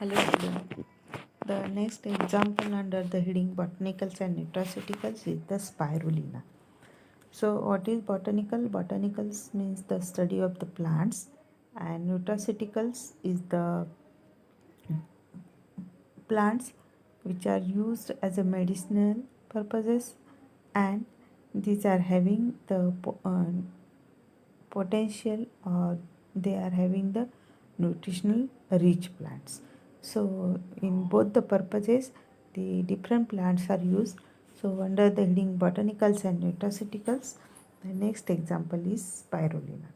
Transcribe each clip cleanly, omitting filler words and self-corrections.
Hello student. The next example under the heading botanicals and nutraceuticals is the spirulina. So what is botanical? Botanicals means the study of the plants, and nutraceuticals is the plants which are used as a medicinal purposes, and these are having the potential, or they are having the nutritional rich plants. So in both the purposes the different plants are used. So under the heading botanicals and nutraceuticals, the next example is spirulina.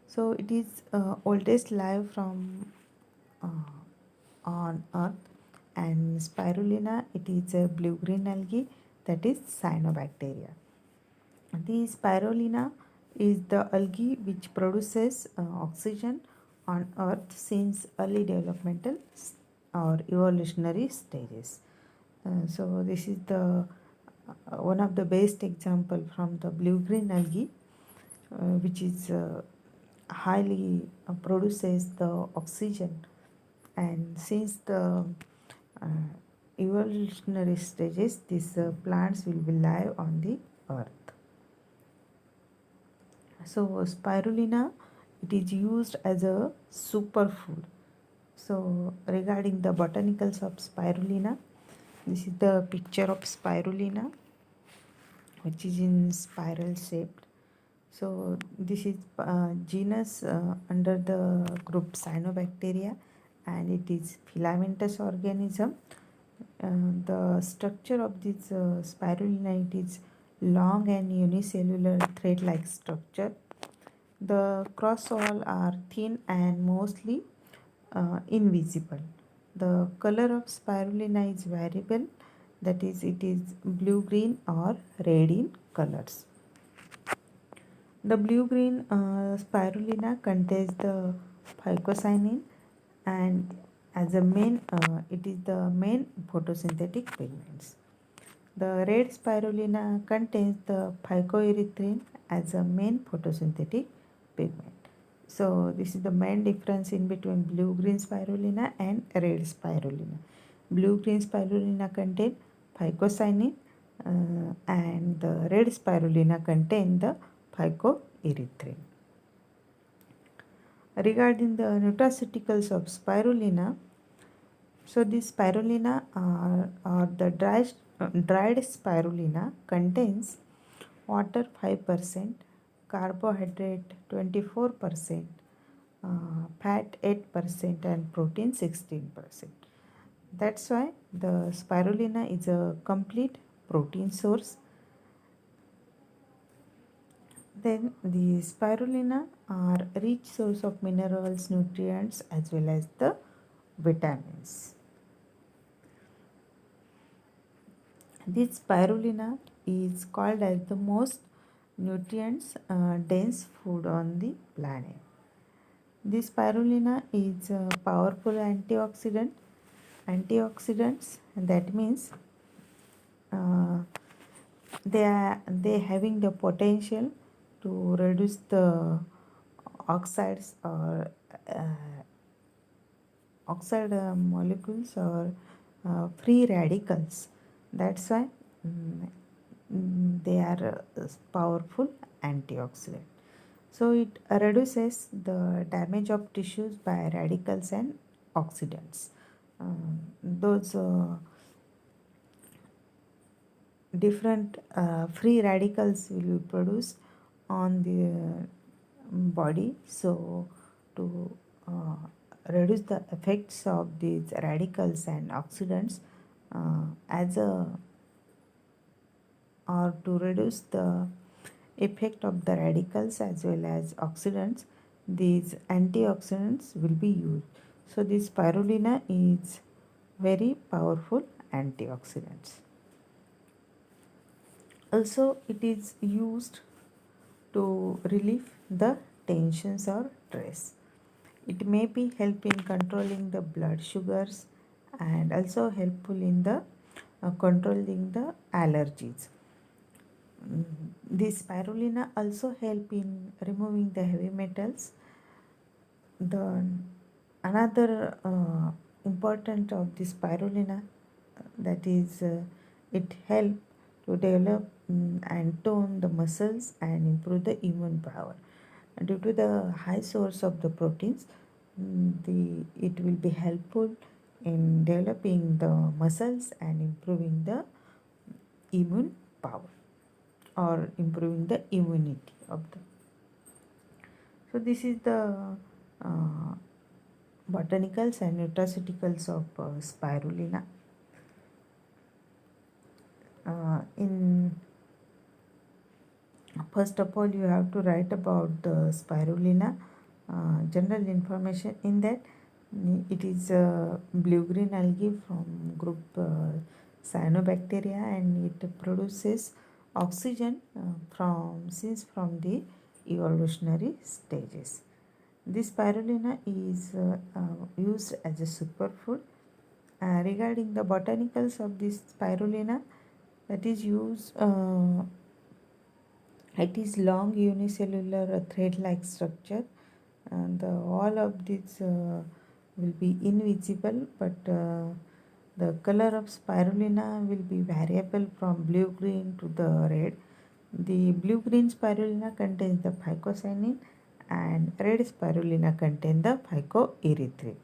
So it is oldest live from uh, on earth, and spirulina, it is a blue green algae, that is cyanobacteria. The spirulina is the algae which produces oxygen on earth since early developmental or evolutionary stages. So this is the one of the best example from the blue green algae, which is highly produces the oxygen, and since the uh, evolutionary stages, these plants will be live on the earth. So spirulina, it is used as a superfood. So regarding the botanicals of spirulina, this is the picture of spirulina, which is in spiral shaped. So this is genus under the group Cyanobacteria, and it is filamentous organism. The structure of this spirulina, it is long and unicellular thread-like structure. The cross wall are thin and mostly invisible. The color of spirulina is variable, that is, it is blue green or red in colors. The blue green spirulina contains the phycocyanin, and as a main, it is the main photosynthetic pigments. The red spirulina contains the phycoerythrin as a main photosynthetic pigment. So this is the main difference in between blue green spirulina and red spirulina. Blue green spirulina contain phycocyanin, and the red spirulina contain the phycoerythrin. Regarding the nutraceuticals of spirulina, so this spirulina or the dried spirulina contains water 5%, carbohydrate 24%, fat 8%, and protein 16%. That's why the spirulina is a complete protein source. Then the spirulina are rich source of minerals, nutrients, as well as the vitamins. This spirulina is called as the most nutrients dense food on the planet. This spirulina is a powerful antioxidant. Antioxidants, that means they having the potential to reduce the oxides or oxide molecules or free radicals. That's why they are powerful antioxidant. So it reduces the damage of tissues by radicals and oxidants. Those different free radicals will be produced on the body. So to reduce the effects of these radicals and oxidants, as a or to reduce the effect of the radicals as well as oxidants, these antioxidants will be used. So this spirulina is very powerful antioxidants. Also it is used to relieve the tensions or stress. It may be help in controlling the blood sugars, and also helpful in the controlling the allergies. This spirulina also help in removing the heavy metals. The another important of the spirulina, that is, it help to develop and tone the muscles and improve the immune power. Due to the high source of the proteins, it will be helpful in developing the muscles and improving the immune power or improving the immunity of the. So this is the uh, botanicals and nutraceuticals of spirulina. In First of all, you have to write about the spirulina, general information in that. It is a blue-green algae from group cyanobacteria, and it produces oxygen from the evolutionary stages. This spirulina is used as a superfood. Regarding the botanicals of this spirulina, that is used, it is long unicellular thread-like structure, and all of these will be invisible, but the color of spirulina will be variable from blue-green to the red. The blue-green spirulina contains the phycocyanin, and red spirulina contains the phycoerythrin.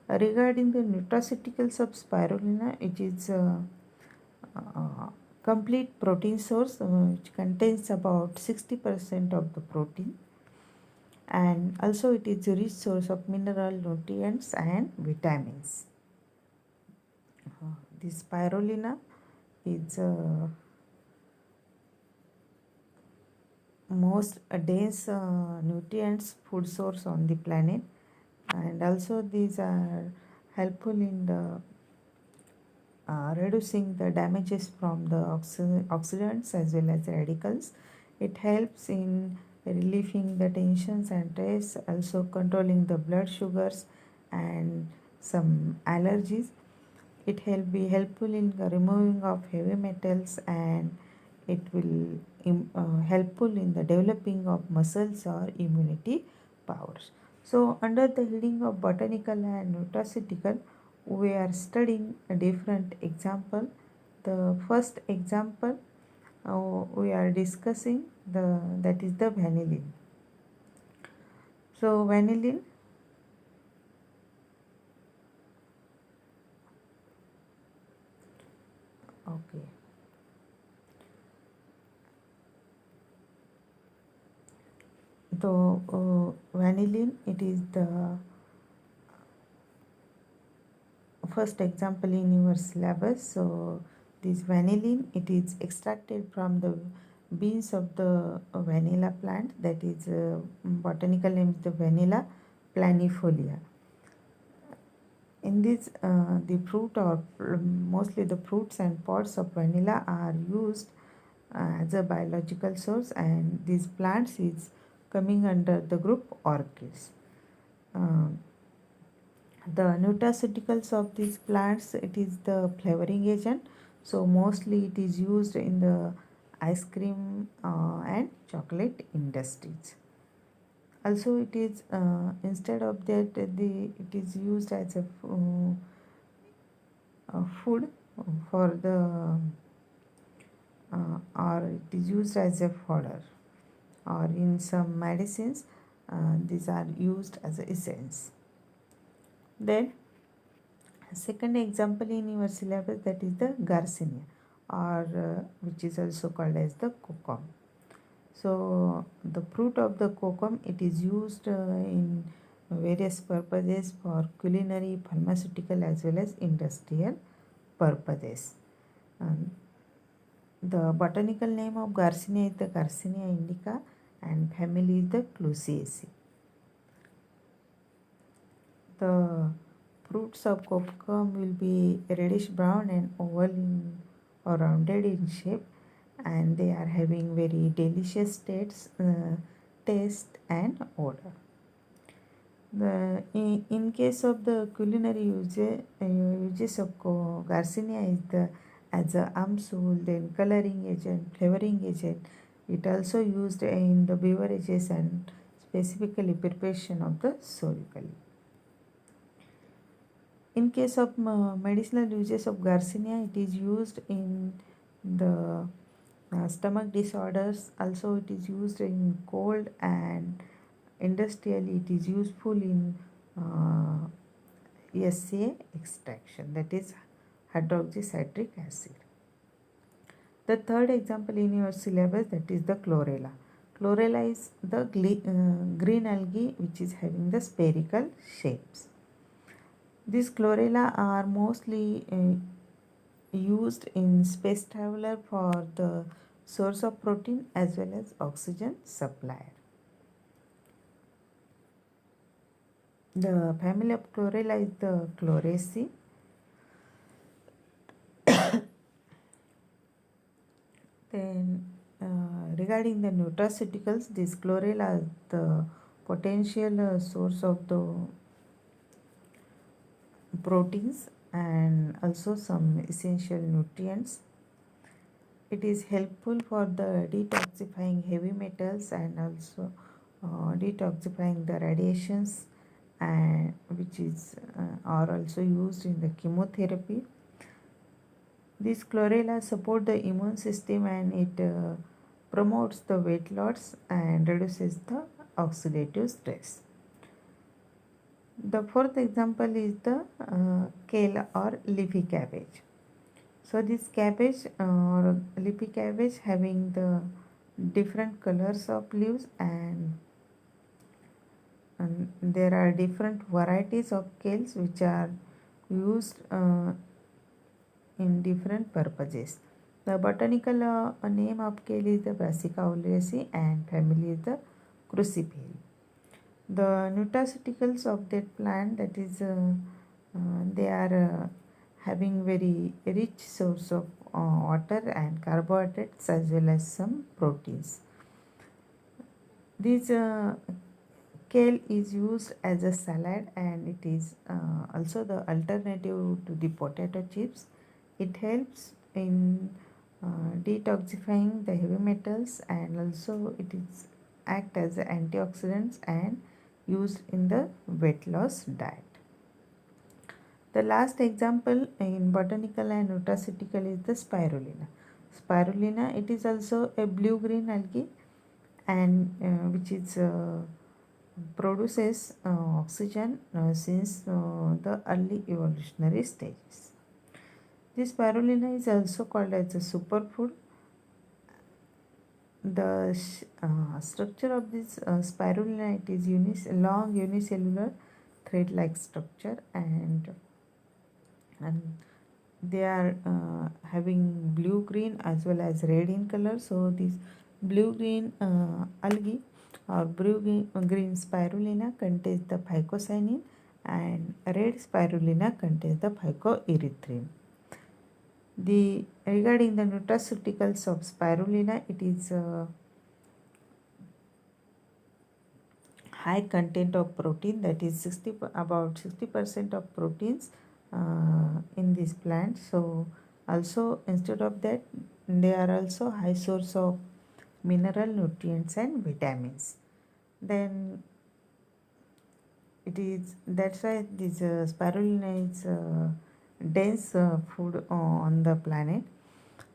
Regarding the nutraceuticals of spirulina, it is complete protein source, which contains about 60% of the protein, and also it is a rich source of mineral nutrients and vitamins. This spirulina is most dense nutrients food source on the planet, and also these are helpful in the reducing the damages from the oxidants as well as radicals. It helps in relieving the tensions and stress, also controlling the blood sugars and some allergies. It be helpful in the removing of heavy metals, and it will helpful in the developing of muscles or immunity powers. So under the heading of botanical and nutraceutical, we are studying a different example. The first example we are discussing that is the vanillin. So vanillin, okay. So vanillin, it is the first example in your syllabus. So this vanillin, it is extracted from the beans of the vanilla plant, that is botanical name is the Vanilla planifolia. In this, the fruit or mostly the fruits and pods of vanilla are used as a biological source, and these plants is coming under the group orchids. The nutraceuticals of these plants, it is the flavoring agent, so mostly it is used in the ice cream and chocolate industries. Also it is instead of that, it is used as a food for the or it is used as a fodder, or in some medicines these are used as a essence. Then second example in your syllabus, that is the Garcinia, or which is also called as the kokum. So the fruit of the kokum, it is used in various purposes for culinary, pharmaceutical as well as industrial purposes. The botanical name of Garcinia is the Garcinia indica, and family is the Clusiaceae. The fruits of kokum will be reddish brown and oval or rounded in shape, and they are having very delicious taste and odor. In case of the culinary uses of Garcinia is as a amsoul, then coloring agent, flavoring agent. It also used in the beverages and specifically preparation of the surically. In case of medicinal uses of Garcinia, it is used in the stomach disorders. Also, it is used in cold, and industrially it is useful in SA extraction, that is hydroxycitric acid. The third example in your syllabus, that is the chlorella. Chlorella is the green algae which is having the spherical shapes. These chlorella are mostly used in space traveler for the source of protein as well as oxygen supplier. The family of chlorella is the Chloraceae. Then regarding the nutraceuticals, this chlorella is the potential source of the proteins and also some essential nutrients. It is helpful for the detoxifying heavy metals and also detoxifying the radiations, and which is are also used in the chemotherapy. These chlorella support the immune system, and it promotes the weight loss and reduces the oxidative stress. The fourth example is the kale or leafy cabbage. So this cabbage or leafy cabbage having the different colors of leaves, and there are different varieties of kales which are used in different purposes. The botanical name of kale is the Brassica oleracea and family is the Cruciferae. The nutraceuticals of that plant, that is they are having very rich source of water and carbohydrates as well as some proteins. This kale is used as a salad, and it is also the alternative to the potato chips. It helps in detoxifying the heavy metals, and also it is act as antioxidants and used in the weight loss diet. The last example in botanical and nutraceutical is the spirulina. Spirulina, it is also a blue-green algae, and which is produces oxygen since the early evolutionary stages. This spirulina is also called as a superfood. The structure of this spirulina, it is long unicellular thread-like structure, and they are having blue-green as well as red in color. So this blue-green algae or blue-green spirulina contains the phycocyanin, and red spirulina contains the phycoerythrin. Regarding the nutraceuticals of spirulina, it is high content of protein, that is about 60% of proteins in this plant. So also instead of that, they are also high source of mineral nutrients and vitamins. Then that's why this spirulina is dense food on the planet.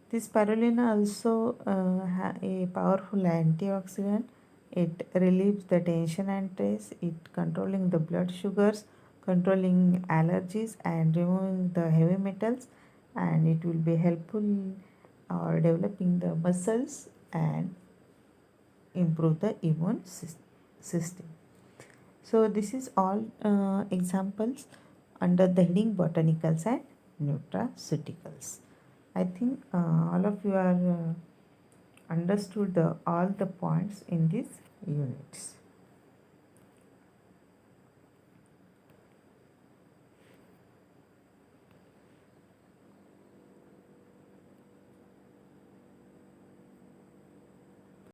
This spirulina also a powerful antioxidant. It relieves the tension and stress. It controlling the blood sugars, controlling allergies, and removing the heavy metals. And it will be helpful or developing the muscles and improve the immune system. So this is all examples under the heading botanicals and nutraceuticals. I think all of you are understood all the points in these units.